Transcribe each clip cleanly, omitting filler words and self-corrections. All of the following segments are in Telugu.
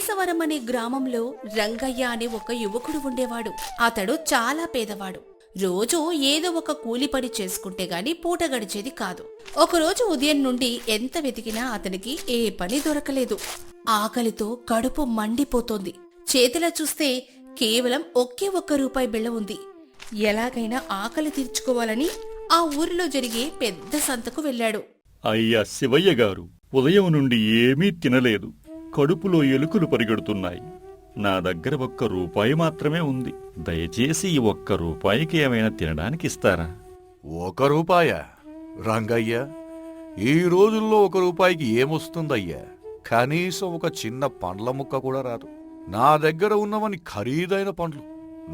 కేశవరం అనే గ్రామంలో రంగయ్య అనే ఒక యువకుడు ఉండేవాడు. అతడు చాలా పేదవాడు. రోజూ ఏదో ఒక కూలి పని చేసుకుంటే గాని పూట గడిచేది కాదు. ఒకరోజు ఉదయం నుండి ఎంత వెతికినా అతనికి ఏ పని దొరకలేదు. ఆకలితో కడుపు మండిపోతోంది. చేతిలో చూస్తే కేవలం ఒక్క రూపాయి బిళ్ళ ఉంది. ఎలాగైనా ఆకలి తీర్చుకోవాలని ఆ ఊరిలో జరిగే పెద్ద సంతకు వెళ్ళాడు. అయ్యా శివయ్య గారు, ఉదయం నుండి ఏమీ తినలేదు. కడుపులో ఎలుకలు పరిగెడుతున్నాయి. నా దగ్గర ₹1 మాత్రమే ఉంది. దయచేసి ఈ ₹1 ఏమైనా తినడానికి ఇస్తారా? ₹1? రంగయ్య, ఈ రోజుల్లో ₹1 ఏమొస్తుందయ్యా? కనీసం ఒక చిన్న పండ్ల ముక్క కూడా రాదు. నా దగ్గర ఉన్నవని ఖరీదైన పండ్లు.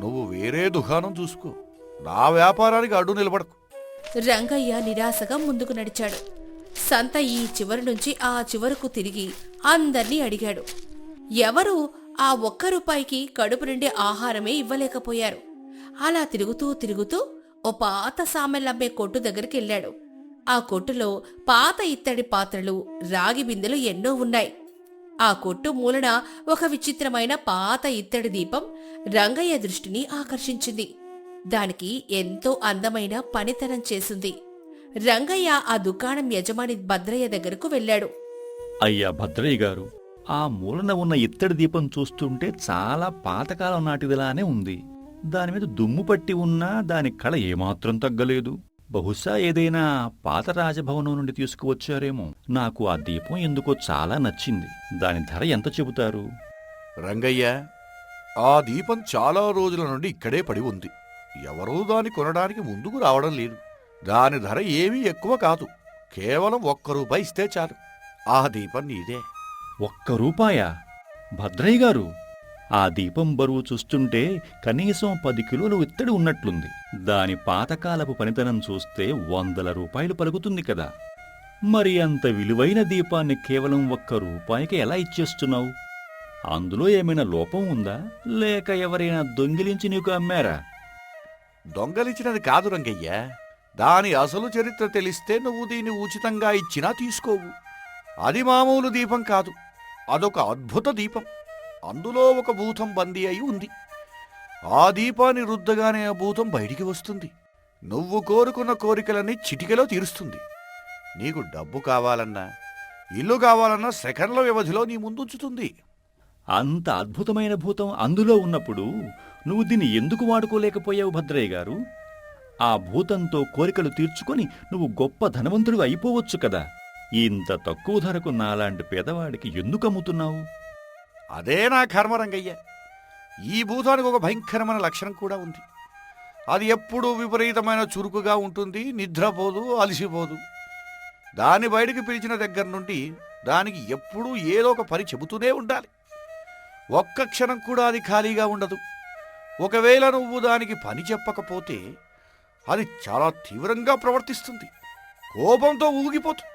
నువ్వు వేరే దుకాణం చూసుకో. నా వ్యాపారానికి అడ్డు నిలబడకు. రంగయ్య నిరాశగా ముందుకు నడిచాడు. సంత ఈ చివరి నుంచి ఆ చివరకు తిరిగి అందర్నీ అడిగాడు. ఎవరూ ఆ ₹1 కడుపు నిండే ఆహారమే ఇవ్వలేకపోయారు. అలా తిరుగుతూ తిరుగుతూ ఓ పాత సామెల్లమ్మే కొట్టు దగ్గరికెళ్ళాడు. ఆ కొట్టులో పాత ఇత్తడి పాత్రలు, రాగి బిందెలు ఎన్నో ఉన్నాయి. ఆ కొట్టు మూలన ఒక విచిత్రమైన పాత ఇత్తడి దీపం రంగయ్య దృష్టిని ఆకర్షించింది. దానికి ఎంతో అందమైన పనితనం చేసింది. రంగయ్య ఆ దుకాణం యజమాని భద్రయ్య దగ్గరకు వెళ్ళాడు. అయ్యా భద్రయ్య గారు, ఆ మూలన ఉన్న ఇత్తడి దీపం చూస్తుంటే చాలా పాతకాలం నాటిదిలానే ఉంది. దానిమీద దుమ్ము పట్టి ఉన్నా దాని కళ ఏమాత్రం తగ్గలేదు. బహుశా ఏదైనా పాత రాజభవనం నుండి తీసుకువచ్చారేమో. నాకు ఆ దీపం ఎందుకో చాలా నచ్చింది. దాని ధర ఎంత చెబుతారు? రంగయ్య, ఆ దీపం చాలా రోజుల నుండి ఇక్కడే పడి ఉంది. ఎవరూ దాన్ని కొనడానికి ముందుకు రావడం లేదు. దాని ధర ఏమీ ఎక్కువ కాదు. కేవలం ₹1 ఇస్తే చాలు. ఆ దీపం నీదే. ₹1? భద్రయ్య గారు, ఆ దీపం బరువు చూస్తుంటే కనీసం 10 కిలోలు ఇత్తడి ఉన్నట్లుంది. దాని పాతకాలపు పనితనం చూస్తే ₹100 పలుకుతుంది కదా. మరి అంత విలువైన దీపాన్ని కేవలం ₹1 ఎలా ఇచ్చేస్తున్నావు? అందులో ఏమైనా లోపం ఉందా, లేక ఎవరైనా దొంగిలించి నీకు అమ్మారా? దొంగలిచ్చినది కాదు రంగయ్య. దాని అసలు చరిత్ర తెలిస్తే నువ్వు దీన్ని ఉచితంగా ఇచ్చినా తీసుకోవు. అది మామూలు దీపం కాదు. అదొక అద్భుత దీపం. అందులో ఒక భూతం బందీ అయి ఉంది. ఆ దీపాన్ని రుద్దగానే ఆ భూతం బయటికి వస్తుంది. నువ్వు కోరుకున్న కోరికలన్నీ చిటికెలో తీరుస్తుంది. నీకు డబ్బు కావాలన్నా, ఇల్లు కావాలన్నా సెకండ్ల వ్యవధిలో నీ ముందుంచుతుంది. అంత అద్భుతమైన భూతం అందులో ఉన్నప్పుడు నువ్వు దీన్ని ఎందుకు వాడుకోలేకపోయావు భద్రయ్య గారు? ఆ భూతంతో కోరికలు తీర్చుకొని నువ్వు గొప్ప ధనవంతుడు అయిపోవచ్చు కదా. ఇంత తక్కువ ధరకు నాలాంటి పేదవాడికి ఎందుకు అమ్ముతున్నావు? అదే నా కర్మ రంగయ్య. ఈ భూతానికి ఒక భయంకరమైన లక్షణం కూడా ఉంది. అది ఎప్పుడూ విపరీతమైన చురుకుగా ఉంటుంది. నిద్రపోదు, అలసిపోదు. దాన్ని బయటికి పిలిచిన దగ్గర నుండి దానికి ఎప్పుడూ ఏదో ఒక పని చెబుతూనే ఉండాలి. ఒక్క క్షణం కూడా అది ఖాళీగా ఉండదు. ఒకవేళ నువ్వు దానికి పని చెప్పకపోతే అది చాలా తీవ్రంగా ప్రవర్తిస్తుంది. కోపంతో ఊగిపోతుంది.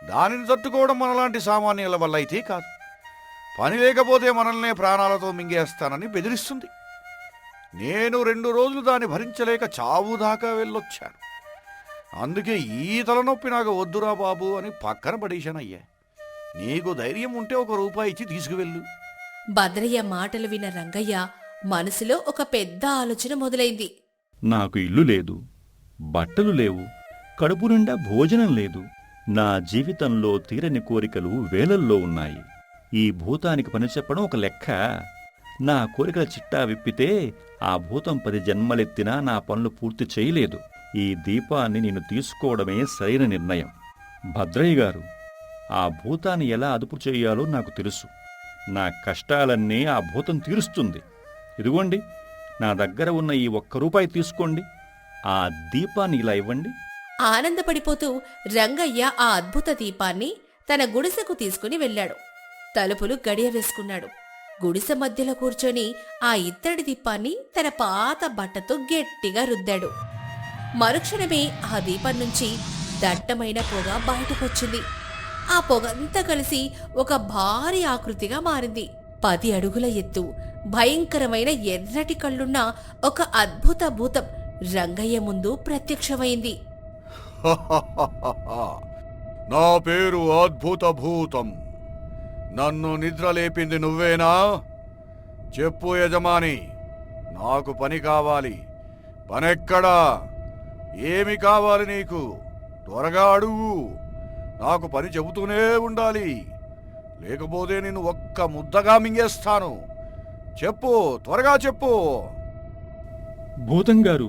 దానిని తట్టుకోవడం మనలాంటి సామాన్యుల వల్ల అయితే కాదు. పని లేకపోతే మనల్నే ప్రాణాలతో మింగేస్తానని బెదిరిస్తుంది. నేను 2 రోజులు దాన్ని భరించలేక చావు దాకా వెళ్ళొచ్చాను. అందుకే ఈ తలనొప్పి నాకు వద్దురా బాబు అని పక్కన పడేశానయ్యా. నీకు ధైర్యం ఉంటే ₹1 ఇచ్చి తీసుకువెళ్ళు. భద్రయ్య మాటలు విన్న రంగయ్య మనసులో ఒక పెద్ద ఆలోచన మొదలైంది. నాకు ఇల్లు లేదు, బట్టలు లేవు, కడుపు నిండా భోజనం లేదు. నా జీవితంలో తీరని కోరికలు వేలల్లో ఉన్నాయి. ఈ భూతానికి పని చెప్పడం ఒక లెక్క. నా కోరికల చిట్టా విప్పితే ఆ భూతం 10 జన్మలెత్తినా నా పనులు పూర్తి చేయలేదు. ఈ దీపాన్ని నేను తీసుకోవడమే సరైన నిర్ణయం. భద్రయ్య గారు, ఆ భూతాన్ని ఎలా అదుపు చేయాలో నాకు తెలుసు. నా కష్టాలన్నీ ఆ భూతం తీరుస్తుంది. ఇదిగోండి, నా దగ్గర ఉన్న ఈ ₹1 తీసుకోండి. ఆ దీపాన్ని ఇలా ఇవ్వండి. ఆనందపడిపోతూ రంగయ్య ఆ అద్భుత దీపాన్ని తన గుడిసెకు తీసుకుని వెళ్ళాడు. తలుపులు గడియ వేసుకున్నాడు. గుడిసె మధ్యలో కూర్చొని ఆ ఇత్తడి దీపాన్ని తన పాత బట్టతో గట్టిగా రుద్దాడు. మరుక్షణమే ఆ దీపం నుంచి దట్టమైన పొగ బయటకొచ్చింది. ఆ పొగంతా కలిసి ఒక భారీ ఆకృతిగా మారింది. 10 అడుగుల ఎత్తు, భయంకరమైన ఎర్రటి కళ్ళున్న ఒక అద్భుత భూతం రంగయ్య ముందు ప్రత్యక్షమైంది. నా పేరు అద్భుత భూతం. నన్ను నిద్ర లేపింది నువ్వేనా? చెప్పు యజమాని, నాకు పని కావాలి. పనెక్కడా? ఏమి కావాలి నీకు? త్వరగా అడుగు. నాకు పని చెబుతూనే ఉండాలి, లేకపోతే నిన్ను ఒక్క ముద్దగా మింగేస్తాను. చెప్పు, త్వరగా చెప్పు. భూతం గారు,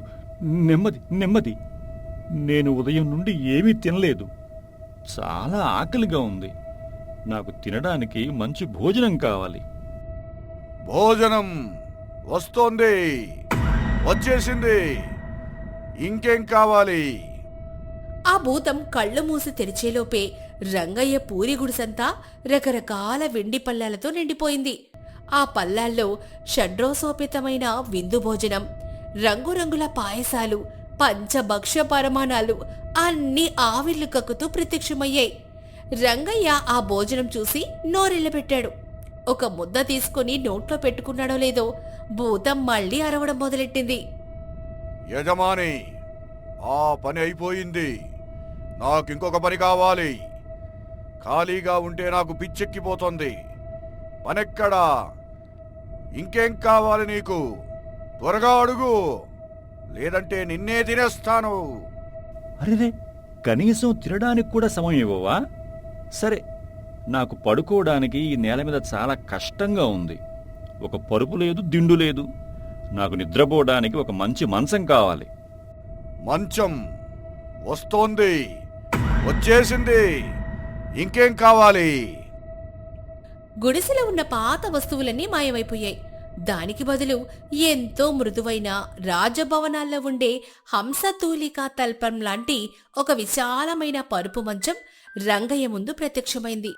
నెమ్మది నెమ్మది. నేను ఉదయం నుండి ఏమీ తినలేదు. చాలా ఆకలిగా ఉంది. నాకు తినడానికి మంచి భోజనం కావాలి. భోజనం వస్తోంది, వచ్చేసింది. ఇంకేం కావాలి? ఆ భూతం కళ్ళు మూసి తెరిచేలోపే రంగయ్య పూరి గుడిసంతా రకరకాల వెండి పళ్ళాలతో నిండిపోయింది. ఆ పళ్ళాల్లో షడ్రోసోపేతమైన విందు భోజనం, రంగురంగుల పాయసాలు, పంచభక్ష్య పరమాణాలు అన్నీ ఆవిర్లు కక్కుతూ ప్రత్యక్షమయ్యాయి. రంగయ్య ఆ భోజనం చూసి నోరెళ్ళబెట్టాడు. ఒక ముద్ద తీసుకుని నోట్లో పెట్టుకున్నాడో లేదో భూతం మళ్ళీ అరవడం మొదలెట్టింది. యజమాని, ఆ పని అయిపోయింది. నాకింకొక పని కావాలి. ఖాళీగా ఉంటే నాకు పిచ్చెక్కిపోతుంది. పనెక్కడా? ఇంకేం కావాలి నీకు? త్వరగా అడుగు, లేదంటే నిన్నే తినేస్తాను. అరెరే, కనీసం తినడానికి కూడా సమయం ఇవ్వవా? సరే, నాకు పడుకోవడానికి ఈ నేల మీద చాలా కష్టంగా ఉంది. ఒక పరుపు లేదు, దిండు లేదు. నాకు నిద్రపోవడానికి ఒక మంచి మంచం కావాలి. మంచం వస్తోంది, వచ్చేసింది. ఇంకేం కావాలి? గుడిసెలో ఉన్న పాత వస్తువులన్నీ మాయమైపోయాయి. దానికి బదులు ఎంతో మృదువైన రాజభవనాల్లో ఉండే హంసతూలికా తల్పం లాంటి ఒక విశాలమైన పరుపు మంచం రంగయ్య ముందు ప్రత్యక్షమైంది.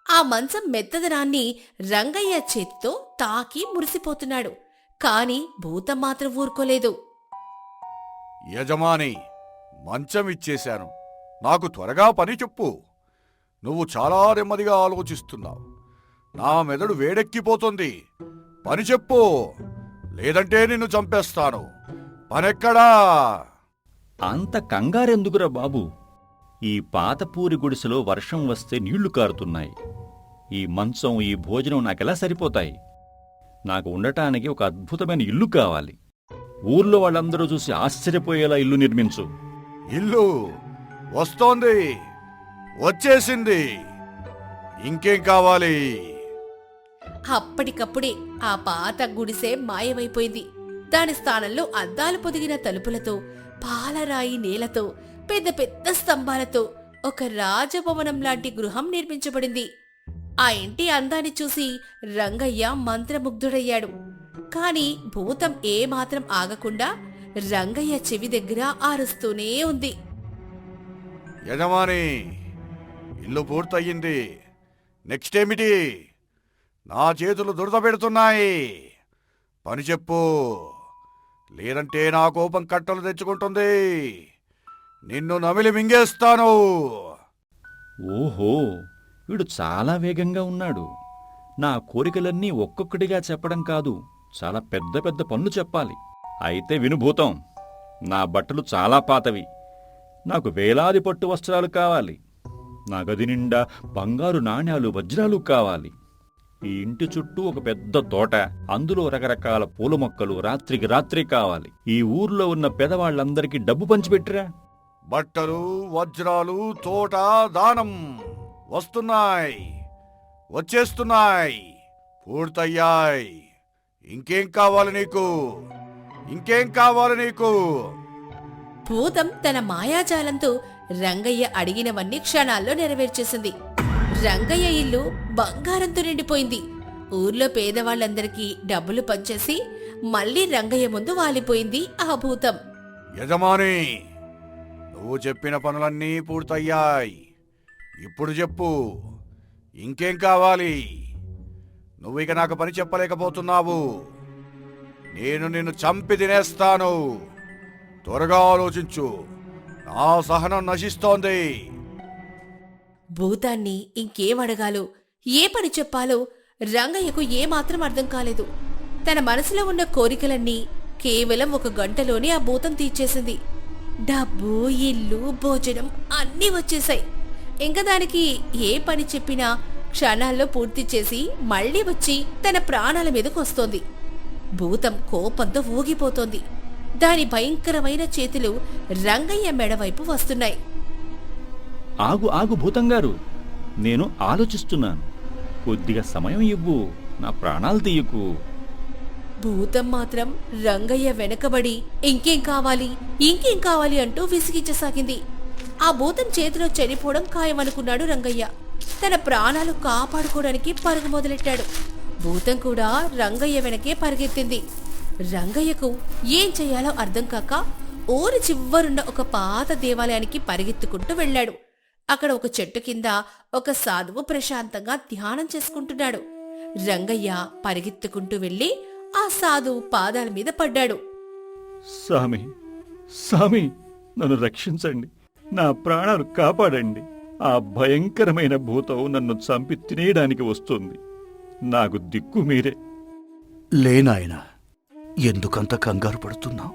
ఆ మంచం మెత్తదనాన్ని రంగయ్య చేతితో తాకి మురిసిపోతున్నాడు. కాని భూతం మాత్రం ఊరుకోలేదు. యజమాని, మంచం ఇచ్చేశాను. నాకు త్వరగా పని చెప్పు. నువ్వు చాలా నెమ్మదిగా ఆలోచిస్తున్నావు. నా మెదడు వేడెక్కిపోతుంది. పని చెప్పు, లేదంటే నిన్ను చంపేస్తాను. పనెక్కడా? అంత కంగారెందుకురా బాబు? ఈ పాతపూరి గుడిసెలో వర్షం వస్తే నీళ్లు కారుతున్నాయి. ఈ మంచం, ఈ భోజనం నాకెలా సరిపోతాయి? నాకు ఉండటానికి ఒక అద్భుతమైన ఇల్లు కావాలి. ఊర్లో వాళ్ళందరూ చూసి ఆశ్చర్యపోయేలా ఇల్లు నిర్మించు. ఇల్లు వస్తోంది, వచ్చేసింది. ఇంకేం కావాలి? అప్పటికప్పుడే ఆ పాత గుడిసె మాయమైపోయింది. దాని స్థానంలో అద్దాలు పొదిగిన తలుపులతో, పాలరాయి నేలతో, పెద్ద పెద్ద స్తంభాలతో ఒక రాజభవనం లాంటి గృహం నిర్మించబడింది. ఆ ఇంటి అందాన్ని చూసి రంగయ్య మంత్రముగ్ధుడయ్యాడు. కాని భూతం ఏమాత్రం ఆగకుండా రంగయ్య చెవి దగ్గర ఆరుస్తూనే ఉంది. యజమాని, ఇల్లు పూర్తయింది. నెక్స్ట్ ఏమిటి? నా చేతులు దురద పెడుతున్నాయి. పని చెప్పు, లేదంటే నా కోపం కట్టలు తెచ్చుకుంటుంది. నిన్ను నమిలి మింగేస్తాను. ఓహో, వీడు చాలా వేగంగా ఉన్నాడు. నా కోరికలన్నీ ఒక్కొక్కటిగా చెప్పడం కాదు, చాలా పెద్ద పెద్ద పనులు చెప్పాలి. అయితే వినుభూతం, నా బట్టలు చాలా పాతవి. నాకు వేలాది పట్టు వస్త్రాలు కావాలి. నా గది నిండా బంగారు నాణ్యాలు, వజ్రాలు కావాలి. ఈ ఇంటి చుట్టూ ఒక పెద్ద తోట, అందులో రకరకాల పూల మొక్కలు రాత్రికి రాత్రి కావాలి. ఈ ఊర్లో ఉన్న పెదవాళ్లందరికీ డబ్బు పంచిపెట్టిరా. బట్టలు, వజ్రాలు, తోట, దానం వస్తున్నాయి, వచ్చేస్తున్నాయి, పూర్తయ్యాయి. ఇంకేం కావాలి నీకు? ఇంకేం కావాలి నీకు? భూతం తన మాయాజాలంతో రంగయ్య అడిగినవన్నీ క్షణాల్లో నెరవేర్చేసింది. రంగయ్య ఇల్లు బంగారంతో నిండిపోయింది. ఊర్లో పేదవాళ్లందరికీ డబ్బులు పంచేసి మళ్లీ రంగయ్య ముందు వాలిపోయింది ఆ భూతం. యజమాని, నువ్వు చెప్పిన పనులన్నీ పూర్తయ్యాయి. ఇప్పుడు చెప్పు, ఇంకేం కావాలి? నువ్వు ఇక నాకు పని చెప్పలేకపోతున్నావు. నేను నిన్ను చంపి తినేస్తాను. త్వరగా ఆలోచించు, నా సహనం నశిస్తోంది. భూతాన్ని ఇంకేమడగాలో, ఏ పని చెప్పాలో రంగయ్యకు ఏమాత్రం అర్థం కాలేదు. తన మనసులో ఉన్న కోరికలన్నీ కేవలం 1 గంటలోనే ఆ భూతం తీర్చేసింది. డబ్బు, ఇల్లు, భోజనం అన్నీ వచ్చేశాయి. ఇంక దానికి ఏ పని చెప్పినా క్షణాల్లో పూర్తి చేసి మళ్ళీ వచ్చి తన ప్రాణాల మీదకు వస్తోంది. భూతం కోపంతో ఊగిపోతోంది. దాని భయంకరమైన చేతులు రంగయ్య మెడవైపు వస్తున్నాయి. ఆగు ఆగు భూతంగారు, నేను ఆలోచిస్తున్నాను. కొద్దిగా సమయం ఇవ్వు, నా ప్రాణాలు తీయకు. భూతం మాత్రం రంగయ్య వెనకబడి ఇంకేం కావాలి అంటూ విసిగించసాగింది. ఆ భూతం చేతిలో చనిపోవడం ఖాయమనుకున్నాడు రంగయ్య. తన ప్రాణాలు కాపాడుకోవడానికి పరుగు మొదలెట్టాడు. భూతం కూడా రంగయ్య వెనకే పరిగెత్తింది. రంగయ్యకు ఏం చెయ్యాలో అర్థం కాక ఊరి చివరున్న ఒక పాత దేవాలయానికి పరిగెత్తుకుంటూ వెళ్ళాడు. అక్కడ ఒక చెట్టు కింద ఒక సాధువు ప్రశాంతంగా ధ్యానం చేసుకుంటున్నాడు. రంగయ్య పరిగెత్తుకుంటూ వెళ్లి ఆ సాధువు పాదాల మీద పడ్డాడు. స్వామి, స్వామి, నన్ను రక్షించండి, నా ప్రాణాలు కాపాడండి. ఆ భయంకరమైన భూతం నన్ను చంపి తినేయడానికి వస్తుంది. నాకు దిక్కు మీరే. లేనాయనా, ఎందుకంత కంగారు పడుతున్నావు?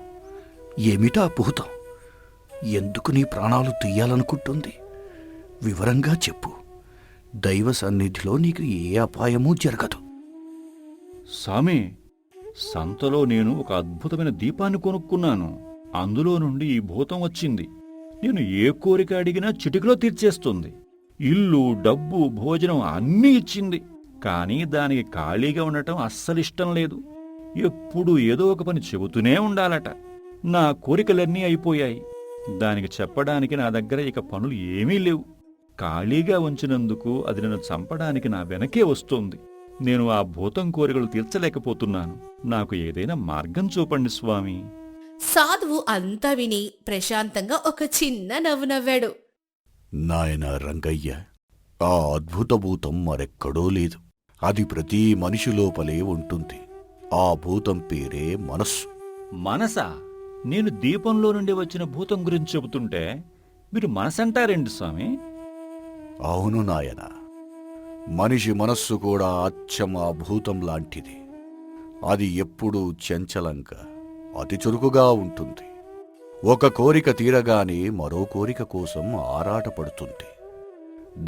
ఏమిటా భూతం? ఎందుకు నీ ప్రాణాలు తీయాలనుకుంటుంది? వివరంగా చెప్పు. దైవ సన్నిధిలో నీకు ఏ అపాయమూ జరగదు. స్వామి, సంతలో నేను ఒక అద్భుతమైన దీపాన్ని కొనుక్కున్నాను. అందులో నుండి ఈ భూతం వచ్చింది. నేను ఏ కోరిక అడిగినా చిటికలో తీర్చేస్తుంది. ఇల్లు, డబ్బు, భోజనం అన్నీ ఇచ్చింది. కానీ దానికి ఖాళీగా ఉండటం అస్సలిష్టం లేదు. ఎప్పుడూ ఏదో ఒక పని చెబుతూనే ఉండాలట. నా కోరికలన్నీ అయిపోయాయి. దానికి చెప్పడానికి నా దగ్గర ఇక పనులు ఏమీ లేవు. ఖాళీగా ఉంచినందుకు అది నన్ను చంపడానికి నా వెనకే వస్తోంది. నేను ఆ భూతం కోరికలు తీర్చలేకపోతున్నాను. నాకు ఏదైనా మార్గం చూపండి స్వామి. సాధువు అంతా విని ప్రశాంతంగా ఒక చిన్న నవ్వు నవ్వాడు. నాయనా రంగయ్య, ఆ అద్భుత భూతం మరెక్కడో లేదు. అది ప్రతి మనిషి లోపలే ఉంటుంది. ఆ భూతం పేరే మనస్సు. మనసా? నేను దీపంలో నుండి వచ్చిన భూతం గురించి చెబుతుంటే మీరు మనసంటారేంటి స్వామి? అవును నాయనా, మనిషి మనస్సు కూడా అచ్చం ఆ భూతం లాంటిది. అది ఎప్పుడూ చంచలంగా, అతి చురుకుగా ఉంటుంది. ఒక కోరిక తీరగానే మరో కోరిక కోసం ఆరాటపడుతుంది.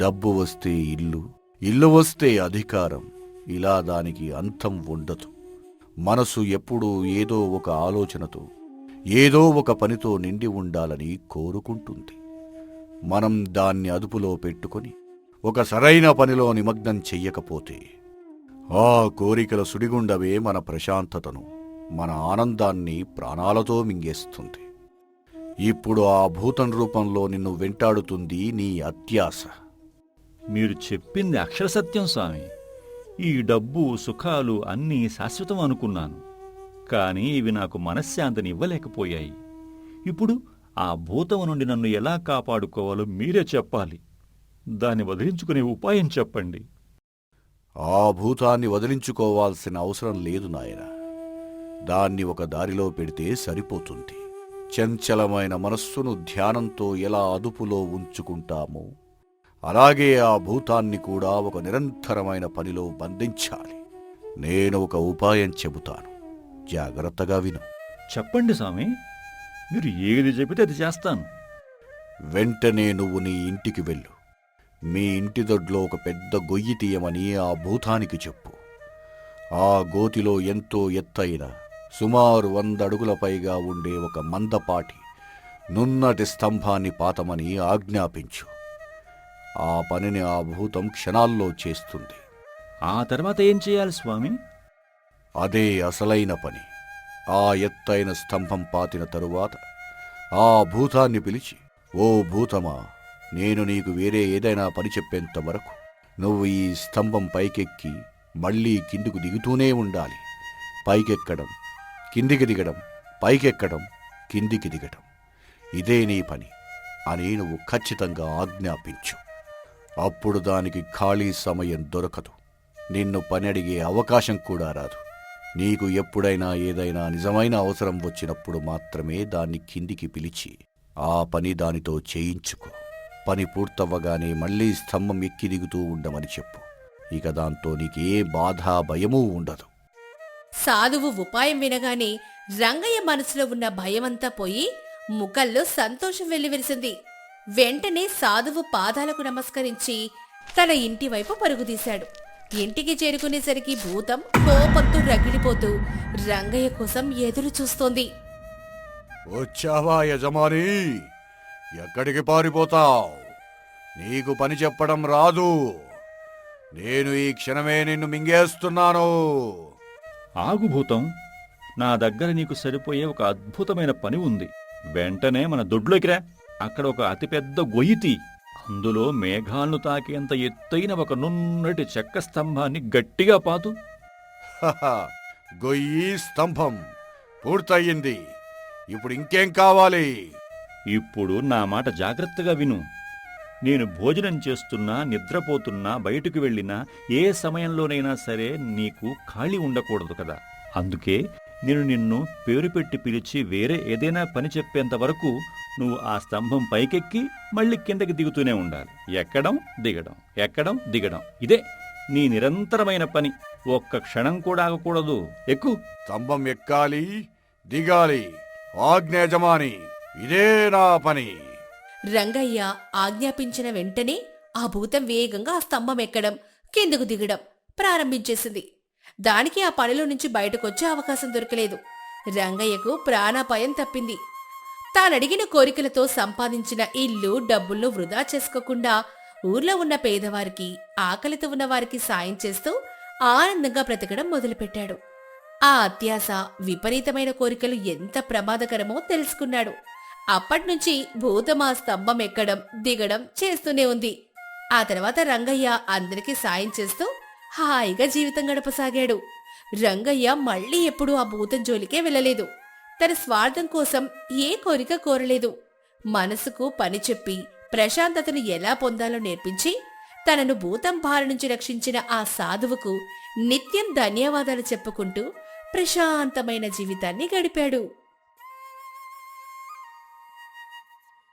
డబ్బు వస్తే ఇల్లు, ఇల్లు వస్తే అధికారం, ఇలా దానికి అంతం ఉండదు. మనసు ఎప్పుడూ ఏదో ఒక ఆలోచనతో, ఏదో ఒక పనితో నిండి ఉండాలని కోరుకుంటుంది. మనం దాన్ని అదుపులో పెట్టుకొని ఒక సరైన పనిలో నిమగ్నం చెయ్యకపోతే ఆ కోరికల సుడిగుండవే మన ప్రశాంతతను, మన ఆనందాన్ని ప్రాణాలతో మింగేస్తుంది. ఇప్పుడు ఆ భూతం రూపంలో నిన్ను వెంటాడుతుంది నీ అత్యాశ. మీరు చెప్పింది అక్షరసత్యం స్వామి. ఈ డబ్బు, సుఖాలు అన్నీ శాశ్వతం అనుకున్నాను. కానీ ఇవి నాకు మనశ్శాంతిని ఇవ్వలేకపోయాయి. ఇప్పుడు ఆ భూతం నుండి నన్ను ఎలా కాపాడుకోవాలో మీరే చెప్పాలి. దాన్ని వదిలించుకునే ఉపాయం చెప్పండి. ఆ భూతాన్ని వదిలించుకోవాల్సిన అవసరం లేదు నాయనా. దాన్ని ఒక దారిలో పెడితే సరిపోతుంది. చంచలమైన మనస్సును ధ్యానంతో ఎలా అదుపులో ఉంచుకుంటామో అలాగే ఆ భూతాన్ని కూడా ఒక నిరంతరమైన పనిలో బంధించాలి. నేను ఒక ఉపాయం చెబుతాను, జాగ్రత్తగా విను. చెప్పండి స్వామి, మీరు ఏది చెబితే అది చేస్తాను. వెంటనే నువ్వు నీ ఇంటికి వెళ్ళు. మీ ఇంటి దొడ్లో ఒక పెద్ద గొయ్యి తీయమని ఆ భూతానికి చెప్పు. ఆ గోతిలో ఎంతో ఎత్తైన, సుమారు 100 అడుగుల పైగా ఉండే ఒక మందపాటి, నున్నటి స్తంభాన్ని పాతమని ఆజ్ఞాపించు. ఆ పనిని ఆ భూతం క్షణాల్లో చేస్తుంది. ఆ తర్వాత ఏం చేయాలి స్వామి? అదే అసలైన పని. ఆ ఎత్తైన స్తంభం పాతిన తరువాత ఆ భూతాన్ని పిలిచి, ఓ భూతమా, నేను నీకు వేరే ఏదైనా పని చెప్పేంత వరకు నువ్వు ఈ స్తంభం పైకెక్కి మళ్ళీ కిందికి దిగుతూనే ఉండాలి. పైకెక్కడం, కిందికి దిగడం, పైకెక్కడం, కిందికి దిగడం, ఇదే నీ పని అని నువ్వు ఖచ్చితంగా ఆజ్ఞాపించు. అప్పుడు దానికి ఖాళీ సమయం దొరకదు. నిన్ను పని అడిగే అవకాశం కూడా రాదు. నీకు ఎప్పుడైనా ఏదైనా నిజమైన అవసరం వచ్చినప్పుడు మాత్రమే దాన్ని కిందికి పిలిచి ఆ పని దానితో చేయించుకో. పని పూర్తవ్వగానే మళ్లీ స్తంభం ఎక్కి దిగుతూ ఉండమని చెప్పు. ఇక దాంతో నీకే బాధ, భయమూ ఉండదు. సాధువు ఉపాయం వినగానే రంగయ్య మనసులో ఉన్న భయమంతా పోయి ముఖంలో సంతోషం వెల్లివిరిసింది. వెంటనే సాధువు పాదాలకు నమస్కరించి తన ఇంటి వైపు పరుగుతీశాడు. ఇంటికి చేరుకునేసరికి భూతం కోపంతో రగిలిపోతూ రంగయ్య కోసం ఎదురు చూస్తోంది. వచ్చావా యజమాని? ఎక్కడికి పారిపోతావ్? నీకు పని చెప్పడం రాదు. నేను ఈ క్షణమే నిన్ను మింగేస్తున్నాను. ఆగు భూతం, నా దగ్గర నీకు సరిపోయే ఒక అద్భుతమైన పని ఉంది. వెంటనే మన దొడ్లోకి రా. అక్కడ ఒక అతిపెద్ద గొయ్యి తీ. అందులో మేఘాలను తాకేంత ఎత్తైన ఒక నున్నటి చెక్క స్తంభాన్ని గట్టిగా పాతు. హహ, గొయ్యి స్తంభం పూర్తయింది. ఇప్పుడు ఇంకేం కావాలి? ఇప్పుడు నా మాట జాగ్రత్తగా విను. నేను భోజనం చేస్తున్నా, నిద్రపోతున్నా, బయటకు వెళ్ళినా ఏ సమయంలోనైనా సరే నీకు ఖాళీ ఉండకూడదు కదా. అందుకే నేను నిన్ను పేరు పెట్టి పిలిచి వేరే ఏదైనా పని చెప్పేంత వరకు నువ్వు ఆ స్తంభం పైకెక్కి మళ్ళీ కిందకి దిగుతూనే ఉండాలి. ఎక్కడం దిగడం, ఎక్కడం దిగడం, ఇదే నీ నిరంతరమైన పని. ఒక్క క్షణం కూడా ఆగకూడదు. ఎక్కు. స్తంభం ఎక్కాలి, దిగాలి. ఆజ్ఞ యజమాని, ఇదే నా పని. రంగయ్య ఆజ్ఞాపించిన వెంటనే ఆ భూతం వేగంగా ఆ స్తంభం ఎక్కడం, కిందకు దిగడం ప్రారంభించేసింది. దానికి ఆ పనిలో నుంచి బయటకొచ్చే అవకాశం దొరకలేదు. రంగయ్యకు ప్రాణాపాయం తప్పింది. తానడిగిన కోరికలతో సంపాదించిన ఇల్లు, డబ్బులను వృధా చేసుకోకుండా ఊర్లో ఉన్న పేదవారికి, ఆకలితో ఉన్న వారికి సాయం చేస్తూ ఆనందంగా బ్రతకడం మొదలుపెట్టాడు. ఆ అత్యాశ, విపరీతమైన కోరికలు ఎంత ప్రమాదకరమో తెలుసుకున్నాడు. అప్పట్నుంచి భూతం ఆ స్తంభం ఎక్కడం, దిగడం చేస్తూనే ఉంది. ఆ తర్వాత రంగయ్య అందరికీ సాయం చేస్తూ హాయిగా జీవితం గడపసాగాడు. రంగయ్య మళ్ళీ ఎప్పుడూ ఆ భూతం జోలికే వెళ్ళలేదు. తన స్వార్థం కోసం ఏ కోరిక కోరలేదు. మనసుకు పని చెప్పి ప్రశాంతతను ఎలా పొందాలో నేర్పించి తనను భూతం బారి నుంచి రక్షించిన ఆ సాధువుకు నిత్యం ధన్యవాదాలు చెప్పుకుంటూ ప్రశాంతమైన జీవితాన్ని గడిపాడు.